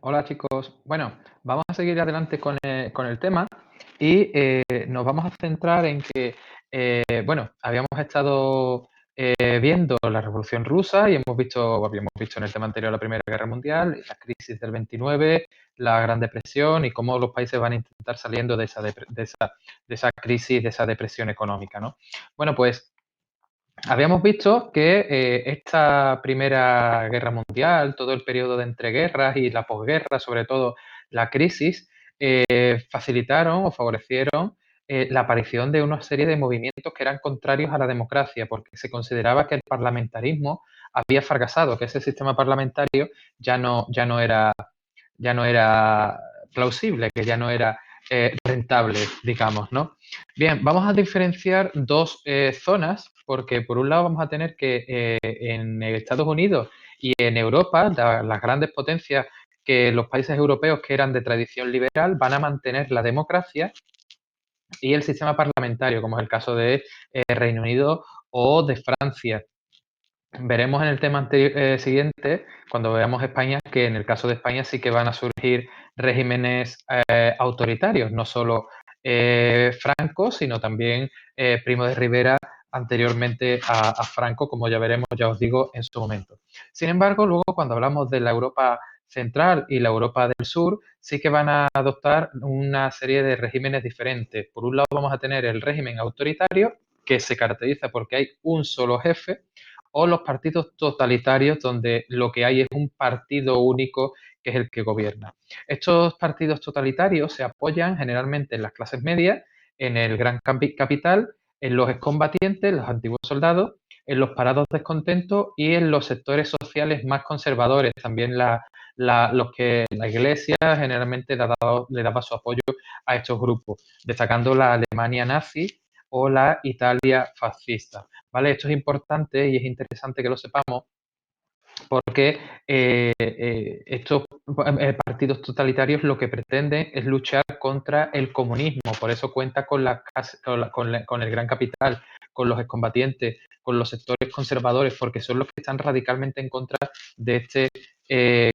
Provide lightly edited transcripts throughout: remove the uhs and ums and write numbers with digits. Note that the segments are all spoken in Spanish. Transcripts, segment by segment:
Hola chicos, bueno, vamos a seguir adelante con el tema y nos vamos a centrar en que, bueno, habíamos estado viendo la Revolución Rusa y habíamos visto en el tema anterior la Primera Guerra Mundial, la crisis del 29, la Gran Depresión y cómo los países van a intentar saliendo de esa crisis, de esa depresión económica, ¿no? Bueno, pues habíamos visto que esta Primera Guerra Mundial, todo el periodo de entreguerras y la posguerra, sobre todo la crisis, facilitaron o favorecieron la aparición de una serie de movimientos que eran contrarios a la democracia, porque se consideraba que el parlamentarismo había fracasado, que ese sistema parlamentario ya no era plausible, que ya no era rentable, digamos, ¿no? Bien, vamos a diferenciar dos zonas, porque por un lado vamos a tener que en Estados Unidos y en Europa, las grandes potencias, que los países europeos que eran de tradición liberal van a mantener la democracia y el sistema parlamentario, como es el caso de Reino Unido o de Francia. Veremos en el tema siguiente, cuando veamos España, que en el caso de España sí que van a surgir regímenes autoritarios, no solo Franco, sino también Primo de Rivera anteriormente a Franco, como ya veremos, ya os digo, en su momento. Sin embargo, luego cuando hablamos de la Europa central y la Europa del sur, sí que van a adoptar una serie de regímenes diferentes. Por un lado vamos a tener el régimen autoritario, que se caracteriza porque hay un solo jefe, o los partidos totalitarios, donde lo que hay es un partido único que es el que gobierna. Estos partidos totalitarios se apoyan generalmente en las clases medias, en el gran capital, en los excombatientes, los antiguos soldados, en los parados descontentos y en los sectores sociales más conservadores. También los que la Iglesia generalmente le daba su apoyo a estos grupos, destacando la Alemania nazi o la Italia fascista. ¿Vale? Esto es importante y es interesante que lo sepamos porque estos partidos totalitarios lo que pretenden es luchar contra el comunismo, por eso cuenta con el gran capital, con los excombatientes, con los sectores conservadores, porque son los que están radicalmente en contra de este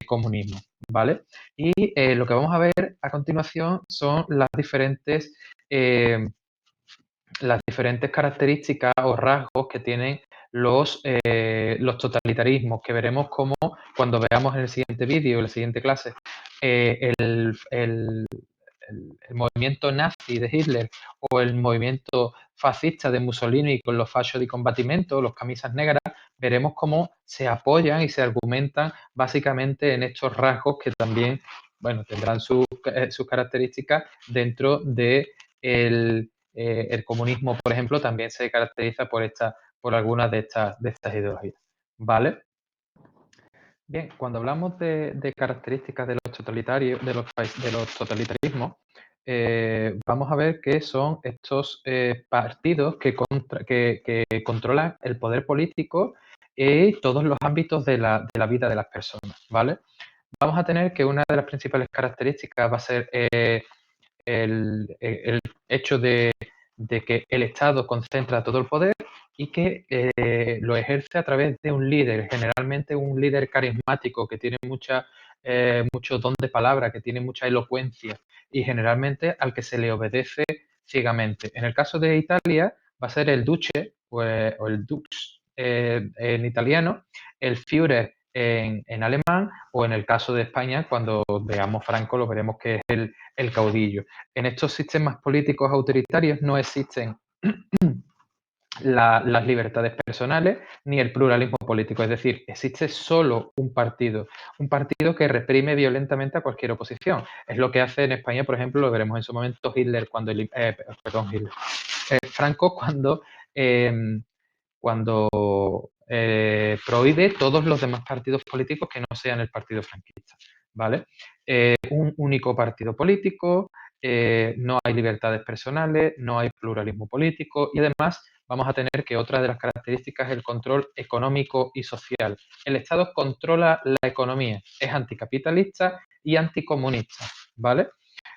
comunismo, ¿vale? Y lo que vamos a ver a continuación son las diferentes características o rasgos que tienen los totalitarismos, que veremos cómo cuando veamos en el siguiente vídeo, en la siguiente clase, el movimiento nazi de Hitler o el movimiento fascista de Mussolini con los fascios di combattimento, los camisas negras, veremos cómo se apoyan y se argumentan básicamente en estos rasgos que también, bueno, tendrán sus características dentro de el comunismo, por ejemplo, también se caracteriza por algunas de estas ideologías. ¿Vale? Bien, cuando hablamos de características de los totalitarios, de los totalitarismos, vamos a ver que son estos partidos que controlan el poder político y todos los ámbitos de la vida de las personas, ¿vale? Vamos a tener que una de las principales características va a ser el hecho de que el Estado concentra todo el poder y que lo ejerce a través de un líder, generalmente un líder carismático que tiene mucho don de palabra, que tiene mucha elocuencia y generalmente al que se le obedece ciegamente. En el caso de Italia va a ser el duce o el dux en italiano, el Führer en alemán, o en el caso de España, cuando veamos Franco, lo veremos que es el caudillo. En estos sistemas políticos autoritarios no existen las libertades personales ni el pluralismo político, es decir, existe solo un partido que reprime violentamente a cualquier oposición. Es lo que hace en España, por ejemplo, lo veremos en su momento Franco cuando prohíbe todos los demás partidos políticos que no sean el partido franquista, ¿vale? Un único partido político, no hay libertades personales, no hay pluralismo político y además vamos a tener que otra de las características es el control económico y social. El Estado controla la economía, es anticapitalista y anticomunista, ¿vale?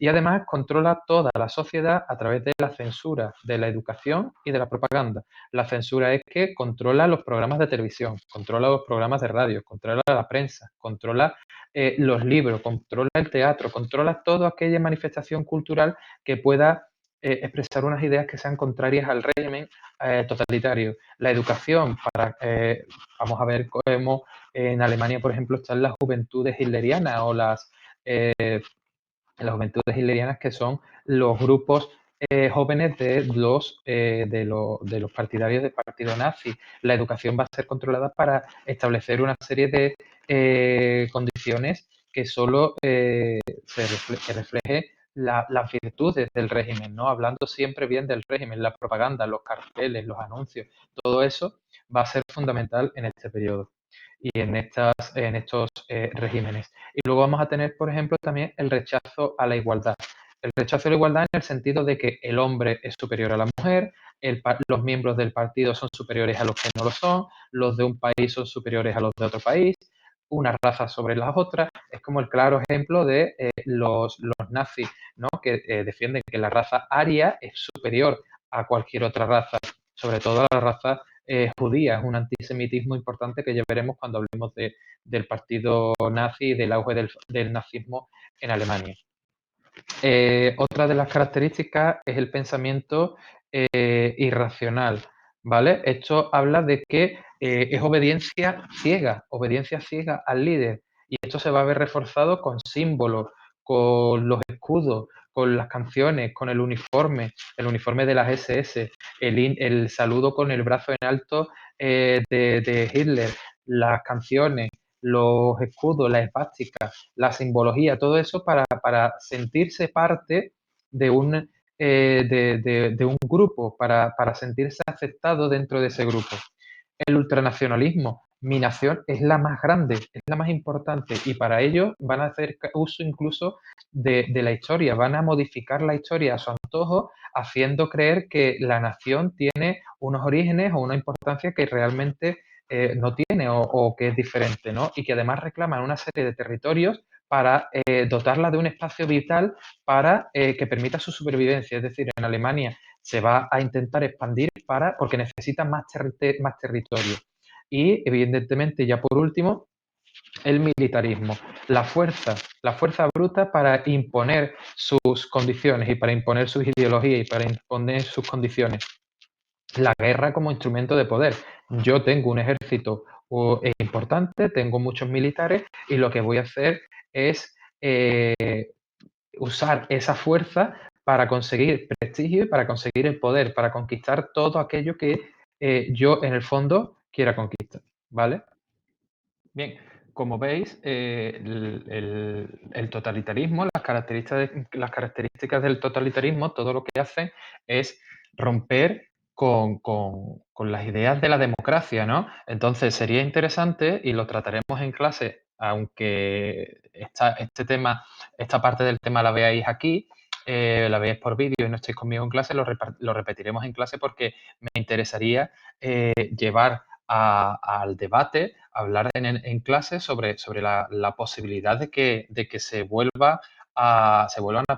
Y además controla toda la sociedad a través de la censura, de la educación y de la propaganda. La censura es que controla los programas de televisión, controla los programas de radio, controla la prensa, controla los libros, controla el teatro, controla toda aquella manifestación cultural que pueda expresar unas ideas que sean contrarias al régimen totalitario. La educación, vamos a ver cómo en Alemania, por ejemplo, están las juventudes hitlerianas o las juventudes hitlerianas, que son los grupos jóvenes de los partidarios del partido nazi. La educación va a ser controlada para establecer una serie de condiciones que solo que refleje las virtudes del régimen, ¿no? Hablando siempre bien del régimen, la propaganda, los carteles, los anuncios, todo eso va a ser fundamental en este periodo y en estos regímenes. Y luego vamos a tener, por ejemplo, también el rechazo a la igualdad. El rechazo a la igualdad en el sentido de que el hombre es superior a la mujer, los miembros del partido son superiores a los que no lo son, los de un país son superiores a los de otro país, una raza sobre las otras. Es como el claro ejemplo de los nazis, ¿no? Que defienden que la raza aria es superior a cualquier otra raza, sobre todo a la raza judía. Es un antisemitismo importante que ya veremos cuando hablemos del partido nazi y del auge del nazismo en Alemania. Otra de las características es el pensamiento irracional, ¿vale? Esto habla de que es obediencia ciega al líder. Y esto se va a ver reforzado con símbolos, con los escudos, con las canciones, con el uniforme de las SS, el saludo con el brazo en alto de Hitler, las canciones, los escudos, la esvástica, la simbología, todo eso para sentirse parte de de un grupo, para sentirse aceptado dentro de ese grupo. El ultranacionalismo, mi nación es la más grande, es la más importante, y para ello van a hacer uso incluso de la historia, van a modificar la historia a su antojo, haciendo creer que la nación tiene unos orígenes o una importancia que realmente no tiene o que es diferente, ¿no? Y que además reclaman una serie de territorios para dotarla de un espacio vital para que permita su supervivencia. Es decir, en Alemania se va a intentar expandir porque necesita más territorio. Y evidentemente, ya por último, el militarismo, la fuerza bruta para imponer sus condiciones y para imponer sus ideologías y para imponer sus condiciones. La guerra como instrumento de poder. Yo tengo un ejército importante, tengo muchos militares y lo que voy a hacer es usar esa fuerza para conseguir prestigio y para conseguir el poder, para conquistar todo aquello que yo en el fondo quiera conquistar, ¿vale? Bien, como veis, el totalitarismo, las características del totalitarismo, todo lo que hace es romper con las ideas de la democracia, ¿no? Entonces sería interesante, y lo trataremos en clase, aunque esta parte del tema la veáis aquí, la veáis por vídeo y no estéis conmigo en clase, lo repetiremos en clase porque me interesaría llevar al debate, hablar en clase sobre la posibilidad de que se vuelvan a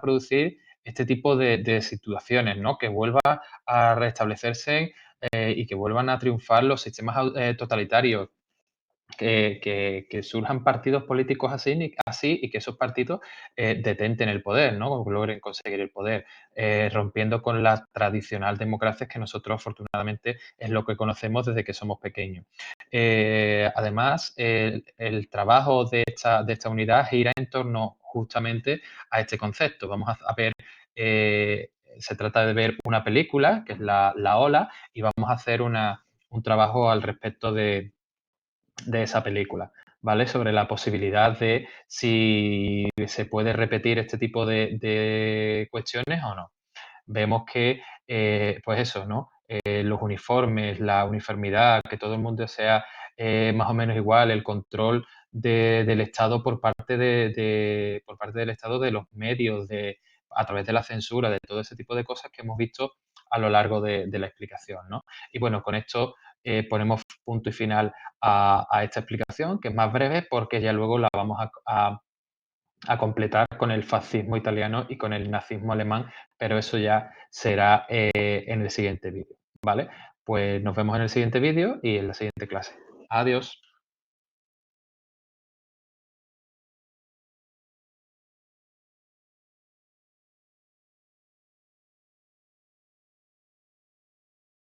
producir este tipo de situaciones, ¿no? Que vuelva a restablecerse y que vuelvan a triunfar los sistemas totalitarios, que surjan partidos políticos así y que esos partidos detenten el poder, ¿no? Logren conseguir el poder, rompiendo con la tradicional democracia que nosotros afortunadamente es lo que conocemos desde que somos pequeños. Además, el trabajo de esta unidad gira en torno justamente a este concepto. Vamos a ver, se trata de ver una película, que es la Ola, y vamos a hacer un trabajo al respecto de esa película, ¿vale? Sobre la posibilidad de si se puede repetir este tipo de cuestiones o no. Vemos que, pues eso, ¿no? Los uniformes, la uniformidad, que todo el mundo sea más o menos igual, el control del Estado por parte del Estado, de los medios, a través de la censura, de todo ese tipo de cosas que hemos visto a lo largo de la explicación, ¿no? Y bueno, con esto ponemos punto y final a esta explicación, que es más breve porque ya luego la vamos a completar con el fascismo italiano y con el nazismo alemán, pero eso ya será en el siguiente vídeo, ¿vale? Pues nos vemos en el siguiente vídeo y en la siguiente clase. Adiós.